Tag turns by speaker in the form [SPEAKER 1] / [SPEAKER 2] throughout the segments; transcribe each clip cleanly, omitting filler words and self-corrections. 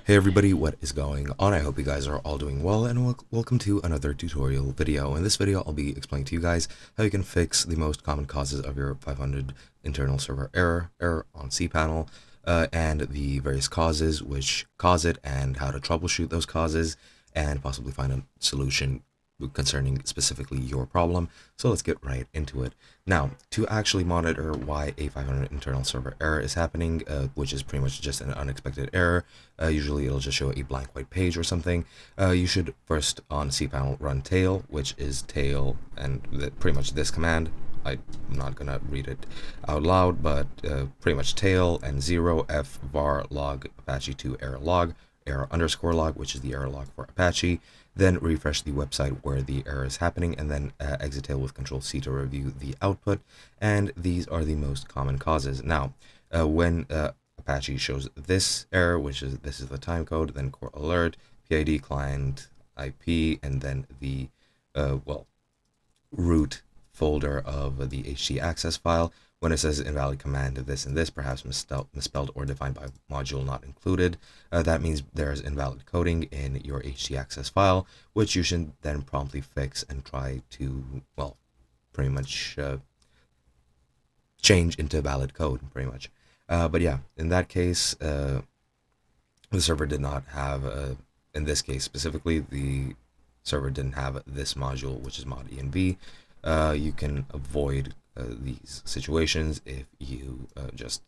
[SPEAKER 1] Hey everybody, what is going on? I hope you guys are all doing well, and welcome to another tutorial video. In this video, I'll be explaining to you guys how you can fix the most common causes of your 500 internal server error on cPanel, and the various causes which cause it, and how to troubleshoot those causes, and possibly find a solution concerning specifically your problem. So let's get right into it. Now, to actually monitor why a 500 internal server error is happening, which is pretty much just an unexpected error, usually it'll just show a blank white page or something, you should first on cPanel run tail, which is tail and pretty much this command. I'm not gonna read it out loud, but pretty much tail and 0f var log apache2 error log error underscore log, which is the error log for Apache. Then refresh the website where the error is happening, and then exit tail with Control C to review the output. And these are the most common causes. Now, when Apache shows this error, which is this is the time code, then core alert, PID client IP, and then the root folder of the HT access file. When it says invalid command this and this, perhaps misspelled or defined by module not included, that means there's invalid coding in your HT access file, which you should then promptly fix and try to, well, pretty much change into valid code, pretty much. But yeah, in that case, the server did not have, in this case specifically, the server didn't have this module, which is mod env. You can avoid these situations if you just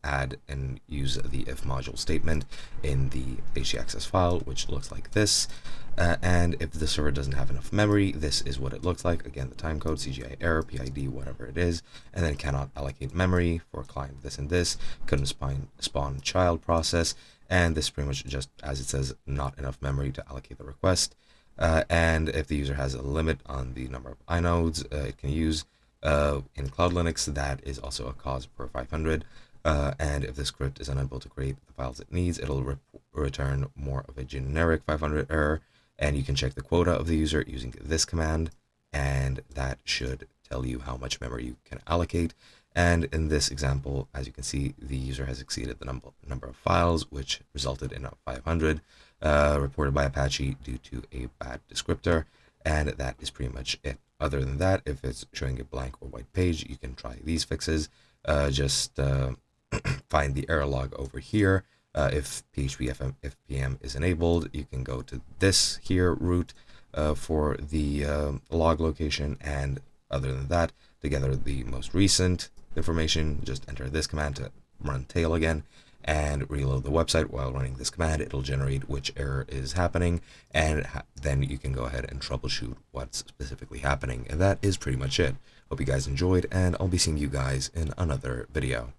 [SPEAKER 1] add and use the if module statement in the htaccess file, which looks like this. And if the server doesn't have enough memory, this is what it looks like. Again, the time code, CGI error, PID, whatever it is, and then cannot allocate memory for client this and this, couldn't spawn child process, and this pretty much just, as it says, not enough memory to allocate the request. And if the user has a limit on the number of inodes it can use in Cloud Linux, that is also a cause for 500. And if the script is unable to create the files it needs, it'll return more of a generic 500 error. And you can check the quota of the user using this command, and that should tell you how much memory you can allocate. And in this example, as you can see, the user has exceeded the number of files, which resulted in a 500 reported by Apache due to a bad descriptor. And that is pretty much it. Other than that, if it's showing a blank or white page, you can try these fixes. Just find the error log over here. If PHP FPM is enabled, you can go to this here root for the log location. And other than that, to gather the most recent information, just enter this command to run tail again and reload the website. While running this command, it'll generate which error is happening, and then you can go ahead and troubleshoot what's specifically happening. And that is pretty much it. Hope you guys enjoyed, and I'll be seeing you guys in another video.